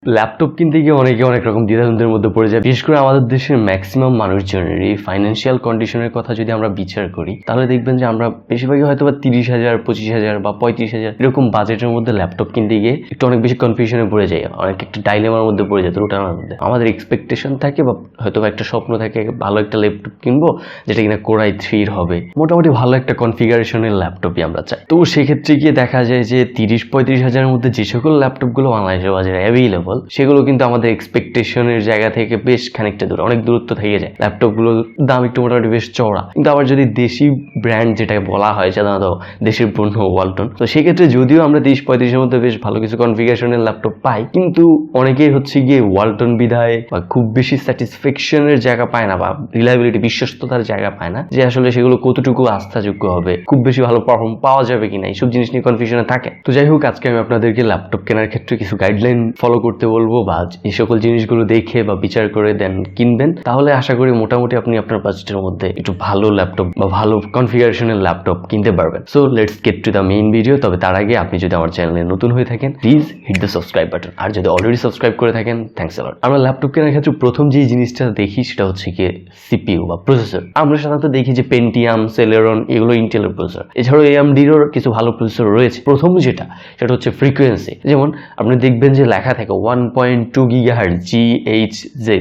Laptop কিনতে গিয়ে অনেকে অনেক রকম দ্বিধাদ্বন্দ্বের মধ্যে পড়ে যায়। বিশেষ করে আমাদের দেশের ম্যাক্সিমাম মানুষজনেরই ফাইন্যান্সিয়াল কন্ডিশনের কথা যদি আমরা বিচার করি, তাহলে দেখবেন যে আমরা বেশিরভাগই হয়তো বা 30,000, 25,000 বা 35,000 এরকম বাজেটের মধ্যে ল্যাপটপ কিনতে গিয়ে একটু অনেক বেশি কনফিউশনে পড়ে যায়, অনেক একটা ডাইলেমার মধ্যে পড়ে যায়, রুটানোর মধ্যে। আমাদের এক্সপেকটেশন থাকে বা হয়তো একটা স্বপ্ন থাকে ভালো একটা ল্যাপটপ কিনবো যেটা কিনা Core i3 হবে, মোটামুটি ভালো একটা কনফিগারেশনের ল্যাপটপই আমরা চাই। তো সেক্ষেত্রে গিয়ে দেখা যায় যে 30-35 হাজারের মধ্যে যে সকল ল্যাপটপগুলো বাংলাদেশের বাজারে অ্যাভেলেবল সেগুলো কিন্তু আমাদের এক্সপেকটেশনের জায়গা থেকে বেশ খানিকটা দূর, অনেক দূরত্ব থেকে যায়। ল্যাপটপগুলোর দাম একটু মোটামুটি বেশ চওড়া, কিন্তু আবার যদি দেশি ব্র্যান্ড যেটাকে বলা হয় সাধারণত দেশের পণ্য ওয়ালটন, তো সেক্ষেত্রে যদিও আমরা 30-35-এর মধ্যে বেশ ভালো কিছু কনফিগারেশনের ল্যাপটপ পাই, কিন্তু অনেকেই হচ্ছে গিয়ে ওয়ালটন বিধায় বা খুব বেশি স্যাটিসফ্যাকশনের জায়গা পায় না বা রিলায়েবিলিটি বিশ্বস্ততার জায়গা পায় না যে আসলে সেগুলো কতটুকু আস্থাযোগ্য হবে, খুব বেশি ভালো পারফর্ম পাওয়া যাবে কিনা, এইসব জিনিস নিয়ে কনফিউশনে থাকে। তো যাই হোক, আজকে আমি আপনাদেরকে ল্যাপটপ কেনার ক্ষেত্রে কিছু গাইডলাইন ফলো করতে বলবো বা এই সকল জিনিসগুলো দেখে বা বিচার করে দেন কিনবেন, তাহলে আশা করি মোটামুটি আপনি আপনার বাজেটের মধ্যে একটু ভালো ল্যাপটপ বা ভালো কনফিগারেশনের ল্যাপটপ কিনতে পারবেন। So let's get to the main video. তবে তার আগে আপনি যদি আমার চ্যানেলে নতুন হয়ে থাকেন, please hit the subscribe button, আর যদি অলরেডি সাবস্ক্রাইব করে থাকেন, থ্যাঙ্কস আ লট। আমরা ল্যাপটপ কেনার ক্ষেত্রে প্রথম যে জিনিসটা দেখি সেটা হচ্ছে কি সিপিইউ বা প্রসেসর। আমরা সাধারণত দেখি যে পেন্টিয়াম, সেলেরন, এগুলো ইন্টেলের প্রসেসর। এছাড়াও এএমডিরও কিছু ভালো প্রসেসর রয়েছে। প্রথম যেটা সেটা হচ্ছে ফ্রিকোয়েন্সি। যেমন আপনি দেখবেন যে লেখা থাকে 1.2 গিগাহার্টজ GHz।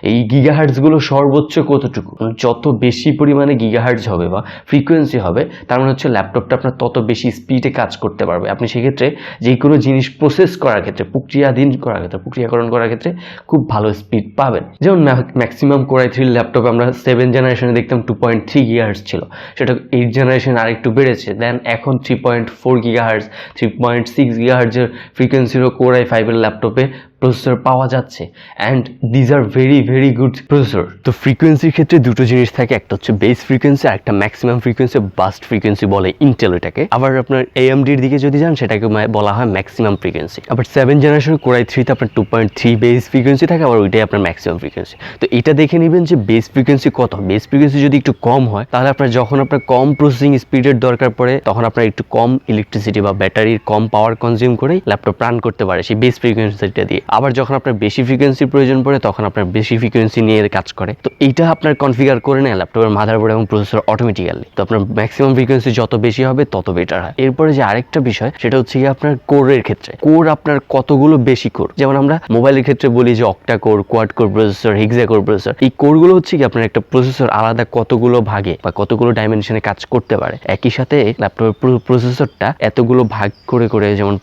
এই গিগাহার্টজগুলো সর্বোচ্চ কতটুকু, যত বেশি পরিমাণে গিগাহার্টজ হবে বা ফ্রিকোয়েন্সি হবে, তার মানে হচ্ছে ল্যাপটপটা আপনার তত বেশি স্পিডে কাজ করতে পারবে। আপনি সেক্ষেত্রে যে কোনো জিনিস প্রসেস করার ক্ষেত্রে, প্রক্রিয়াকরণ করার ক্ষেত্রে খুব ভালো স্পিড পাবেন। যেমন ম্যাক্সিমাম Core i3 ল্যাপটপ আমরা 7 জেনারেশনে দেখতাম 2.3 গিগাহার্টজ ছিল, সেটা 8 জেনারেশন আরেকটু বেড়েছে, দেন এখন 3.4 গিগাহার্টজ, 3.6 গিগাহার্টজের ফ্রিকোয়েন্সিরও Core i5 এর ল্যাপটপে প্রসেসর পাওয়া যাচ্ছে, and these are very very good processor. তো ফ্রিকোয়েন্সির ক্ষেত্রে দুটো জিনিস থাকে, একটা হচ্ছে বেস ফ্রিকোয়েন্সি আর একটা ম্যাক্সিমাম ফ্রিকোয়েন্সি, বাস্ট ফ্রিকোয়েন্সি বলে ইন্টেল এটাকে। আবার আপনার AMDর দিকে যদি যান সেটাকে বলা হয় ম্যাক্সিমাম ফ্রিকোয়েন্সি। আবার 7 জেনারেশন Core i3 তে আপনার 2.3 বেস ফ্রিকোয়েন্সি থাকে, আবার ওইটাই আপনার ম্যাক্সিমাম ফ্রিকোয়েন্সি। তো এটা দেখে নেবেন যে বেস ফ্রিকোয়েন্সি কত। বেস ফ্রিকোয়েন্সি যদি একটু কম হয়, তাহলে আপনার যখন আপনার কম প্রসেসিং স্পিডের দরকার পড়ে, তখন আপনার একটু কম ইলেকট্রিসিটি বা ব্যাটারির কম পাওয়ার কনজিউম করেই ল্যাপটপ রান করতে পারে সেই বেস ফ্রিকোয়েন্সিটা দিয়ে। আবার যখন আপনার বেশি ফ্রিকোয়েন্সির প্রয়োজন পড়ে, তখন আপনার বেশি ফ্রিকোয়েন্সি নিয়ে কাজ করে। তো এইটা আপনার কনফিগার করে নেয় ল্যাপটপের মাদারবোর্ড এবং প্রসেসর অটোমেটিক্যালি। তো আপনার ম্যাক্সিমাম ফ্রিকোয়েন্সি যত বেশি হবে তত বেটার হয়। এরপরে যে আরেকটা বিষয় সেটা হচ্ছে কি আপনার কোরের ক্ষেত্রে, কোর আপনার কতগুলো বেশি কোর। যেমন আমরা মোবাইলের ক্ষেত্রে বলি যে octa core, quad core processor, hexa core processor. এই কোরগুলো হচ্ছে কি আপনার একটা প্রসেসর আলাদা কতগুলো ভাগে বা কতগুলো ডাইমেনশনে কাজ করতে পারে। একই সাথে ল্যাপটপের পুরো প্রসেসরটা এতগুলো ভাগ করে করে, যেমন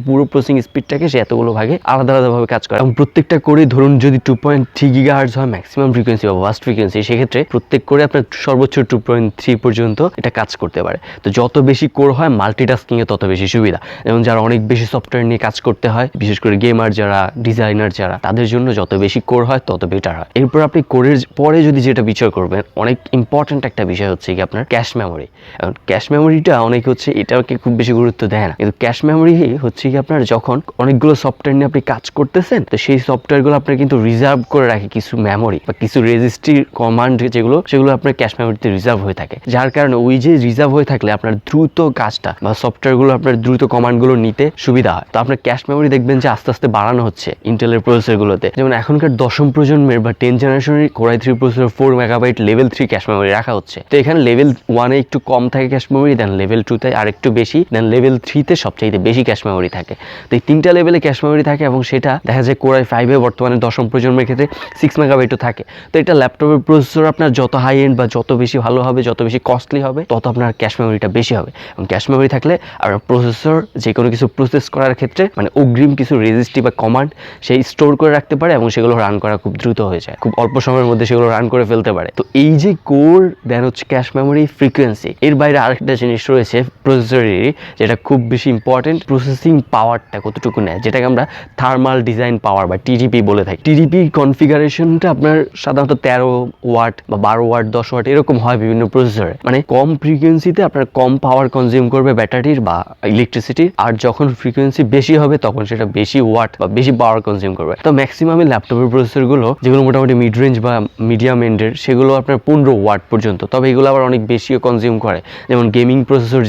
পুরো প্রসেসিং স্পিডটাকে সে এতগুলো ভাগে আলাদা আলাদাভাবে কাজ করে, এবং প্রত্যেকটা করে ধরুন যদি 2.3 গিগাহার্টজ হয় ম্যাক্সিমাম ফ্রিকোয়েন্সি বা বাস্ট ফ্রিকোয়েন্সি, সেক্ষেত্রে প্রত্যেক করে আপনার সর্বোচ্চ 2.3 পর্যন্ত এটা কাজ করতে পারে। তো যত বেশি কোর হয় মাল্টিটাস্কিং এ তত বেশি সুবিধা। যেমন যারা অনেক বেশি সফটওয়্যার নিয়ে কাজ করতে হয়, বিশেষ করে গেমার যারা, ডিজাইনার যারা, তাদের জন্য যত বেশি কোর হয় তত বেটার হয়। এরপর আপনি কোরের পরে যদি যেটা বিচার করবেন, অনেক ইম্পর্টেন্ট একটা বিষয় হচ্ছে কি আপনার ক্যাশ মেমোরি। এখন ক্যাশ মেমোরিটা অনেকে হচ্ছে এটাকে খুব বেশি গুরুত্ব দেয় না, কিন্তু ক্যাশ মেমোরি হচ্ছে কি আপনার যখন অনেকগুলো সফটওয়্যার নিয়ে আপনি কাজ করতেছেন, তো সেই সফটওয়্যারগুলো আপনার কিন্তু রিজার্ভ করে রাখে কিছু মেমোরি বা কিছু রেজিস্ট্রি কমান্ড, সেগুলো আপনার ক্যাশ মেমোরিতে রিজার্ভ হয়ে থাকে। যার কারণে ওই যে রিজার্ভ হয়ে থাকলে আপনার দ্রুত কাজটা বা সফটওয়্যারগুলো আপনার দ্রুত কমান্ডগুলো নিতে সুবিধা হয়। তো আপনার ক্যাশ মেমোরি দেখবেন যে আস্তে আস্তে বাড়ানো হচ্ছে ইন্টেলের প্রসেসরগুলোতে। যেমন এখনকার 10ম প্রজন্মের বা 10 জেনারেশনের Core i3 processor 4 megabyte level 3 cache memory রাখা হচ্ছে। তো এখানে লেভেল 1 এ একটু কম থাকে ক্যাশ মেমোরি, দেন লেভেল 2 তে আর একটু বেশি, দেন লেভেল 3 তে সবচাইতে বেশি ক্যাশ মেমোরি থাকে। তো এই তিনটা লেভেলে ক্যাশ মেমোরি থাকে, এবং সেটা দেখা যায় Core i5 এ বর্তমানে 10ম প্রজন্মের ক্ষেত্রে 6 মেগাবাইটও থাকে। তো এটা ল্যাপটপের প্রসেসর আপনার যত হাই এন্ড বা যত বেশি ভালো হবে, যত বেশি কস্টলি হবে, তত আপনার ক্যাশ মেমোরিটা বেশি হবে। এবং ক্যাশ মেমোরি থাকলে আর প্রসেসর যে কোনো কিছু প্রসেস করার ক্ষেত্রে মানে অগ্রিম কিছু রেজিস্ট্রি বা কমান্ড সেই স্টোর করে রাখতে পারে, এবং সেগুলো রান করা খুব দ্রুত হয়ে যায়, খুব অল্প সময়ের মধ্যে সেগুলো রান করে ফেলতে পারে। তো এই যে কোর, দেন হচ্ছে ক্যাশ মেমোরি, ফ্রিকোয়েন্সি, এর বাইরে আরেকটা জিনিস রয়েছে প্রসেসরেরই, যেটা খুব বেশি ইম্পর্টেন্ট, প্রসেসিং পাওয়ারটা কতটুকু নেয়, যেটাকে আমরা থার্মাল ডিজাইন পাওয়ার বা টিডিপি বলে থাকি। টিডিপি কনফিগারেশনটা আপনার সাধারণত 13 ওয়াট বা 12 ওয়াট, 10 ওয়াট এরকম হয় বিভিন্ন প্রসেসরে। মানে কম ফ্রিকোয়েন্সিতে আপনার কম পাওয়ার কনজিউম করবে ব্যাটারির বা ইলেকট্রিসিটি, আর যখন ফ্রিকোয়েন্সি বেশি হবে তখন সেটা বেশি ওয়াট বা বেশি পাওয়ার কনজিউম করবে। তো ম্যাক্সিমামে ল্যাপটপের প্রসেসরগুলো যেগুলো মোটামুটি মিড রেঞ্জ বা মিডিয়াম এন্ডের, সেগুলো আপনার 15 ওয়াট পর্যন্ত। তবে এগুলো আবার অনেক বেশিও কনজিউম করে, যেমন গেমিং প্রসেসর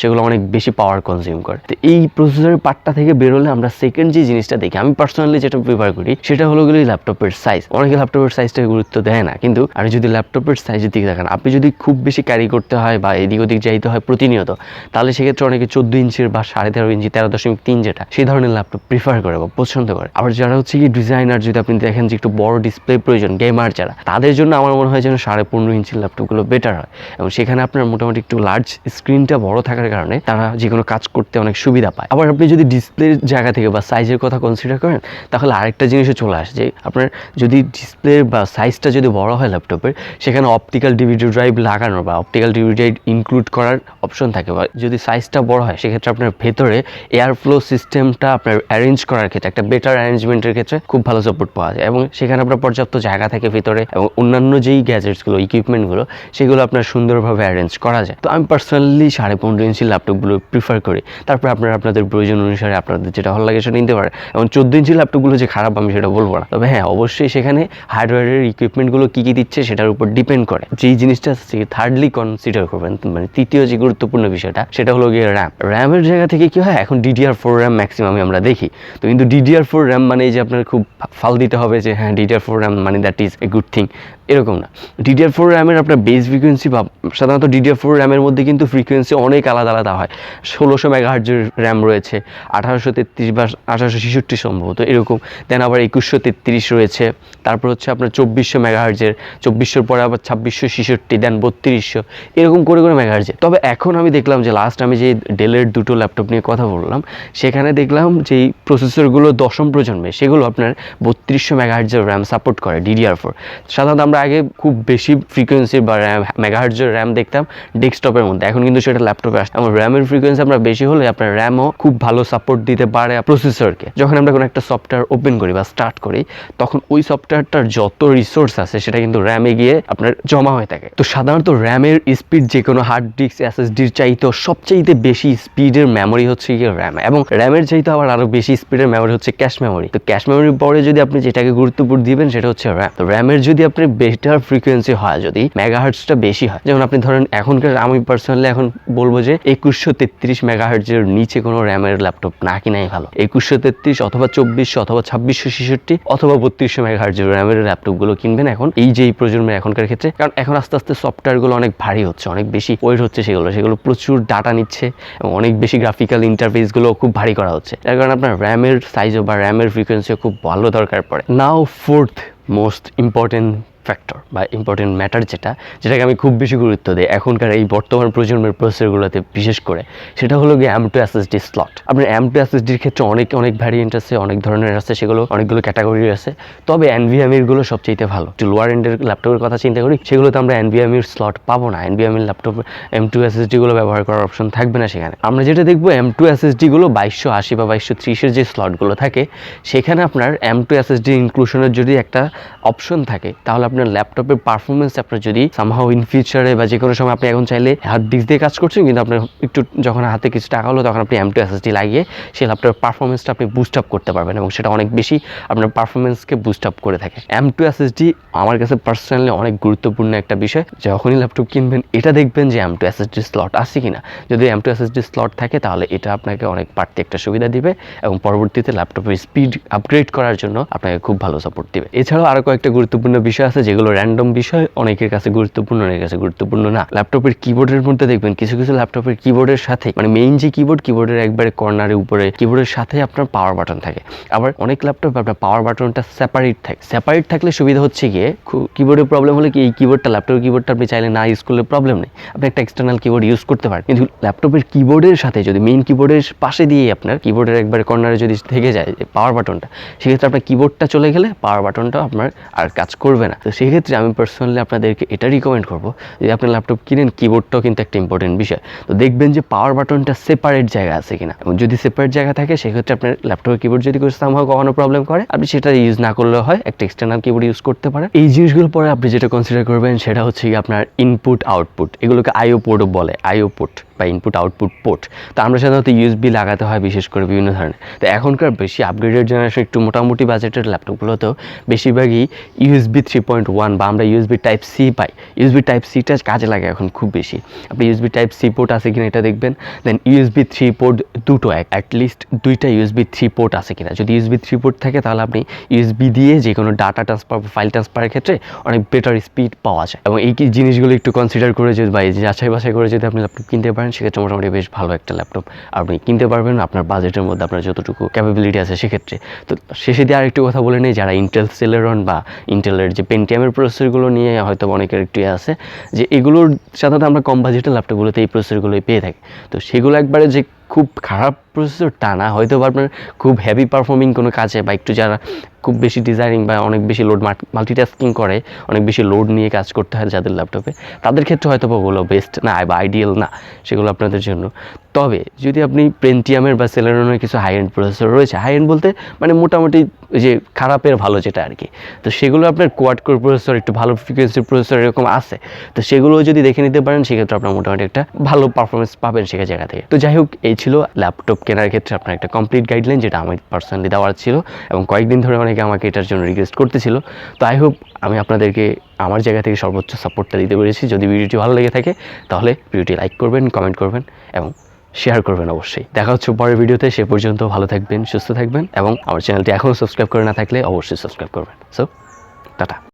সেগুলো অনেক বেশি পাওয়ার কনজিউম করে। তো এই প্রসেসরের পার্টটা থেকে বেরোলে আমরা সেকেন্ড যে জিনিসটা দেখি, আমি পার্সোনালি যেটা প্রিফার করি সেটা হলো গেলে ল্যাপটপের সাইজ। অনেকে ল্যাপটপের সাইজটাকে গুরুত্ব দেয় না, কিন্তু আর যদি ল্যাপটপের সাইজের দিকে দেখেন, আপনি যদি খুব বেশি ক্যারি করতে হয় বা এদিক ওদিক যাইতে হয় প্রতিনিয়ত, তাহলে সেক্ষেত্রে অনেকে 14 ইঞ্চির বা 13.5 ইঞ্চি 13.3 যেটা সেই ধরনের ল্যাপটপ প্রিফার করে বা পছন্দ করে। আবার যারা হচ্ছে কি ডিজাইনার, যদি আপনি দেখেন যে একটু বড় ডিসপ্লে প্রয়োজন, গেমার যারা, তাদের জন্য আমার মনে হয় যেন 15.5 ইঞ্চির ল্যাপটপগুলো বেটার হয়, এবং সেখানে আপনার মোটামুটি একটু লার্জ স্ক্রিনটা বড় থাকার কারণে তারা যে কোনো কাজ করতে অনেক সুবিধা পায়। আবার আপনি যদি ডিসপ্লের জায়গা থেকে বা সাইজের কথা কনসিডার করেন, তাহলে আরেকটা জিনিসও চলে আসে যে আপনার যদি ডিসপ্লে বা সাইজটা যদি বড় হয় ল্যাপটপের, সেখানে অপটিক্যাল ডিভিডি ড্রাইভ লাগানোর বা অপটিক্যাল ডিভিডি ড্রাইভ ইনক্লুড করার অপশন থাকে। বা যদি সাইজটা বড় হয়, সেক্ষেত্রে আপনার ভেতরে এয়ার ফ্লো সিস্টেমটা আপনার অ্যারেঞ্জ করার ক্ষেত্রে, একটা বেটার অ্যারেঞ্জমেন্টের ক্ষেত্রে খুব ভালো সাপোর্ট পাওয়া যায়, এবং সেখানে আপনার পর্যাপ্ত জায়গা থাকে ভিতরে, এবং অন্যান্য যেই গ্যাজেটসগুলো, ইকুইপমেন্টগুলো, সেগুলো আপনার সুন্দরভাবে অ্যারেঞ্জ করা যায়। তো আমি পার্সোনালি 15.5 ইঞ্চির ল্যাপটপগুলো প্রিফার করি। তারপর আপনারা আপনাদের প্রয়োজন অনুসারে আপনাদের যেটা ভালো লাগে সেটা নিতে পারে। এবং 14 ইঞ্চির ল্যাপটপগুলো যে খারাপ আমি সেটা বলবো না, তবে হ্যাঁ অবশ্যই সেখানে হার্ডওয়্যারের ইকুইপমেন্টগুলো কী কী দিচ্ছে সেটার উপর ডিপেন্ড করে। যেই জিনিসটা থার্ডলি কনসিডার করবেন, মানে তৃতীয় যে গুরুত্বপূর্ণ বিষয়টা, সেটা হলো গিয়ে র্যামের জায়গা থেকে কি হয়, এখন DDR4 র্যাম ম্যাক্সিমামই আমরা দেখি। তো কিন্তু DDR4 র্যাম মানে যে আপনার খুব ফাল দিতে হবে যে হ্যাঁ DDR4 র্যাম মানে that is a good thing, এরকম না। DDR4 র্যামের আপনার বেস ফ্রিকোয়েন্সি বা সাধারণত DDR4 র্যামের মধ্যে কিন্তু ফ্রিকোয়েন্সি অনেক আলাদা আলাদা হয়। 1600 মেগাহার্জের র্যাম রয়েছে, 1833 বা 1866 সম্ভবত এরকম, দেন আবার 2133 রয়েছে, তারপর হচ্ছে আপনার 2400 মেগাহার্জের, 2400 পরে আবার 2666, দেন 3200, এরকম করে করে মেগাহার্জের। তবে এখন আমি দেখলাম যে লাস্ট আমি যে ডেলের দুটো ল্যাপটপ নিয়ে কথা বললাম, সেখানে দেখলাম যে এই প্রসেসরগুলো 10ম প্রজন্মে, সেগুলো আপনার 3200 মেগাহার্জের র্যাম সাপোর্ট করে DDR4। সাধারণত আমরা আগে খুব বেশি ফ্রিকোয়েন্সি বা র্যাম মেগাহার্জের র্যাম দেখতাম ডেস্কটপের মধ্যে, এখন কিন্তু সেটা ল্যাপটপে আসছে। আমার র্যামের ফ্রিকোয়েন্সি আমরা বেশি হলে আপনার র্যামও খুব ভালো সাপোর্ট দিতে পারে প্রসেসরকে। যখন আমরা কোনো একটা সফটওয়্যার ওপেন করি বা স্টার্ট করি, তখন ওই সফটওয়্যারটার যত রিসোর্স আছে সেটা কিন্তু র্যামে গিয়ে আপনার জমা হয়ে থাকে। তো সাধারণত র্যামের স্পিড যে কোনো হার্ড ডিস্ক SSDর চাইতে সবচাইতে বেশি স্পিডের মেমোরি হচ্ছে গিয়ে র্যাম, এবং র্যামের চাইতে আবার আরও বেশি স্পিডের মেমোরি হচ্ছে ক্যাশ মেমোরি। তো ক্যাশ মেমোরির পরে যদি আপনি যেটাকে গুরুত্বপূর্ণ দিবেন সেটা হচ্ছে র্যাম। তো র্যামের যদি আপনি বেটার ফ্রিকোয়েন্সি হয়, যদি মেগাহার্টজটা বেশি হয়, যেমন আপনি ধরেন এখনকার, আমি পার্সোনালি এখন বলবো যে 2133 মেগাহার্টজের নিচে কোনো র্যামের ল্যাপটপ না কিনাই ভালো। 2133 অথবা 2400 অথবা 2666 অথবা 3200 মেগাহার্টজের র্যামের ল্যাপটপগুলো কিনবেন এখন এই যে এই প্রজন্মের এখনকার ক্ষেত্রে, কারণ এখন আস্তে আস্তে সফটওয়্যারগুলো অনেক ভারী হচ্ছে, অনেক বেশি ওয়েট হচ্ছে, সেগুলো প্রচুর ডাটা নিচ্ছে, এবং অনেক বেশি গ্রাফিক্যাল ইন্টারফেসগুলো খুব ভারী করা হচ্ছে, যার কারণে আপনার র্যামের সাইজও বা র্যামের ফ্রিকোয়েন্সিও খুব ভালো দরকার পড়ে। নাও ফোর্থ মোস্ট ইম্পর্টেন্ট ফ্যাক্টর বা ইম্পর্টেন্ট ম্যাটার যেটাকে আমি খুব বেশি গুরুত্ব দিই এখনকার এই বর্তমান প্রজন্মের প্রসেসরগুলোতে বিশেষ করে, সেটা হলো গিয়ে M.2 SSD স্লট। আপনার M.2 SSDর ক্ষেত্রে অনেক ভ্যারিয়েন্ট আছে, অনেক ধরনের আছে, সেগুলো অনেকগুলো ক্যাটাগরি আছে। তবে NVMe-গুলো সবচেয়ে ভালো। একটু লোয়ার এন্ডের ল্যাপটপের কথা চিন্তা করি, সেগুলোতে আমরা NVMe স্লট পাবো না। NVMe ল্যাপটপ M.2 SSD-গুলো ব্যবহার করার অপশন থাকবে না সেখানে। আমরা যেটা দেখবো M.2 SSD-গুলো 2280 বা 2230-এর যে স্লটগুলো থাকে, সেখানে আপনার M.2 SSD ইনক্লুশনের যদি একটা অপশন থাকে, তাহলে আপনার ল্যাপটপের পারফরমেন্স আপনার যদি সামহাও ইন ফিউচারে বা যে কোনো সময় আপনি এখন চাইলে হার্ড ডিস্ক দিয়ে কাজ করছেন, কিন্তু আপনার একটু যখন হাতে কিছু টাকা হলো, তখন আপনি M.2 SSD লাগিয়ে সেই ল্যাপটপের পারফরমেন্সটা আপনি বুস্ট আপ করতে পারবেন, এবং সেটা অনেক বেশি আপনার পারফরমেন্সকে বুস্ট আপ করে থাকে। M.2 SSD আমার কাছে পার্সোনালি অনেক গুরুত্বপূর্ণ একটা বিষয়। যখনই ল্যাপটপ কিনবেন এটা দেখবেন যে M.2 SSD স্লট আছে কিনা। যদি M.2 SSD স্লট থাকে, তাহলে এটা আপনাকে অনেক বাড়তি একটা সুবিধা দিবে, এবং পরবর্তীতে ল্যাপটপের স্পিড আপগ্রেড করার জন্য আপনাকে খুব ভালো সাপোর্ট দিবে। এছাড়াও আরও কয়েকটা গুরুত্বপূর্ণ বিষয় আছে, যেগুলো র্যান্ডম বিষয়, অনেকের কাছে গুরুত্বপূর্ণ, অনেকের কাছে গুরুত্বপূর্ণ না। ল্যাপটপের কিবোর্ডের মধ্যে দেখবেন কিছু ল্যাপটপের কিবোর্ডের সাথে, মানে মেইন যে কিবোর্ডের একবারে কর্নারের উপরে কিবোর্ডের সাথে আপনার পাওয়ার বাটন থাকে। আবার অনেক ল্যাপটপ আপনার পাওয়ার বাটনটা সেপারেট থাকলে সুবিধা হচ্ছে গিয়ে কিবোর্ডের প্রবলেম হলে কি, এই ল্যাপটপের কিবোর্ডটা আপনি চাইলে না ইউজ করলে প্রবলেম নেই, আপনি একটা এক্সটার্নাল কিবোর্ড ইউজ করতে পারেন। কিন্তু ল্যাপটপের কিবোর্ডের সাথে যদি মেইন কিবোর্ডের পাশে দিয়ে আপনার কিবোর্ডের একবারে কর্নারে যদি থেকে যায় পাওয়ার বাটনটা, সেক্ষেত্রে আপনার কিবোর্ডটা চলে গেলে পাওয়ার বাটনটা আপনার আর কাজ করবে না। তো সেক্ষেত্রে আমি পার্সোনালি আপনাদেরকে এটা রিকমেন্ড করবো, যদি আপনি ল্যাপটপ কিনেন, কিবোর্ডটাও কিন্তু একটা ইম্পর্টেন্ট বিষয়। তো দেখবেন যে পাওয়ার বাটনটা সেপারেট জায়গা আছে কিনা, এবং যদি সেপারেট জায়গা থাকে, সেক্ষেত্রে আপনার ল্যাপটপের কিবোর্ড যদি সামহাও কখনো প্রবলেম করে, আপনি সেটা ইউজ না করলেও হয়, একটা এক্সটার্নাল কিবোর্ড ইউজ করতে পারেন। এই জিনিসগুলো পরে আপনি যেটা কনসিডার করবেন সেটা হচ্ছে কি আপনার ইনপুট আউটপুট, এগুলোকে IO পোর্টও বলে। IO পোর্ট বা ইনপুট আউটপুট পোর্ট। তো আমরা সাধারণত ইউএসবি লাগাতে হয় বিশেষ করে বিভিন্ন ধরনের। তো এখনকার বেশি আপগ্রেডেড জেনারেশন একটু মোটামুটি বাজেটের ল্যাপটপগুলোতেও বেশিরভাগই USB 3.1 বা আমরা USB টাইপ সি পাই। USB টাইপ সিটা কাজে লাগে এখন খুব বেশি। আপনি USB টাইপ সি পোর্ট আছে কিনা এটা দেখবেন, দেন USB 3 পোর্ট দুটো অ্যাটলিস্ট 2টা USB 3 পোর্ট আছে কিনা। যদি USB 3 পোর্ট থাকে তাহলে আপনি USB দিয়ে যে কোনো ডাটা ট্রান্সফার বা ফাইল ট্রান্সফারের ক্ষেত্রে অনেক বেটার স্পিড পাওয়া যায়। এবং এই জিনিসগুলো একটু কনসিডার করে যদি বা যাচাই বাছাই করে যদি আপনি ল্যাপটপ কিনতে পারেন, সেক্ষেত্রে মোটামুটি বেশ ভালো একটা ল্যাপটপ আপনি কিনতে পারবেন আপনার বাজেটের মধ্যে, আপনার যতটুকু ক্যাপাবিলিটি আছে সেক্ষেত্রে। তো শেষে দিয়ে আরেকটু কথা বলে নেই, যারা ইন্টেল সেলেরন বা ইন্টেলের যে পেন্টিয়ামের প্রসেসরগুলো নিয়ে হয়তো অনেকের একটু আছে যে এগুলোর সাধারণত আমরা কম বাজেটের ল্যাপটপগুলোতে এই প্রসেসরগুলোই পেয়ে থাকি। তো সেগুলো একবারে যে খুব খারাপ প্রসেসর তা না, হয়তো আপনার খুব হেভি পারফর্মিং কোনো কাজে বা একটু যারা খুব বেশি ডিজাইনিং বা অনেক বেশি লোড মাল্টিটাস্কিং করে, অনেক বেশি লোড নিয়ে কাজ করতে হয় যাদের ল্যাপটপে, তাদের ক্ষেত্রে হয়তো ওগুলো বেস্ট না বা আইডিয়াল না সেগুলো আপনাদের জন্য। তবে যদি আপনি পেন্টিয়ামের বা সেলেরনের কিছু হাই এন্ড প্রসেসর রয়েছে, হাই এন্ড বলতে মানে মোটামুটি যে খারাপের ভালো যেটা আর কি, তো সেগুলো আপনার কোয়াড কোর প্রসেসর, একটু ভালো ফ্রিকোয়েন্সি প্রসেসর এরকম আছে, তো সেগুলো যদি দেখে নিতে পারেন সেক্ষেত্রে আপনার মোটামুটি একটা ভালো পারফরমেন্স পাবেন সেখানে জায়গা থেকে। তো যাই হোক, এই ছিল ল্যাপটপ কেনার ক্ষেত্রে আপনার একটা কমপ্লিট গাইডলাইন, যেটা আমার পার্সোনালি দেওয়ার ছিল এবং কয়েকদিন ধরে অনেকে আমাকে এটার জন্য রিকোয়েস্ট করতেছিল। তো আই হোপ আমি আপনাদেরকে আমার জায়গা থেকে সর্বোচ্চ সাপোর্টটা দিতে পেরেছি। যদি ভিডিওটি ভালো লেগে থাকে তাহলে ভিডিওটি লাইক করবেন, কমেন্ট করবেন এবং শেয়ার করবেন অবশ্যই। দেখা হচ্ছে পরের ভিডিওতে, সে পর্যন্ত ভালো থাকবেন, সুস্থ থাকবেন এবং আমার চ্যানেলটি এখনও সাবস্ক্রাইব করে না থাকলে অবশ্যই সাবস্ক্রাইব করবেন। So tata.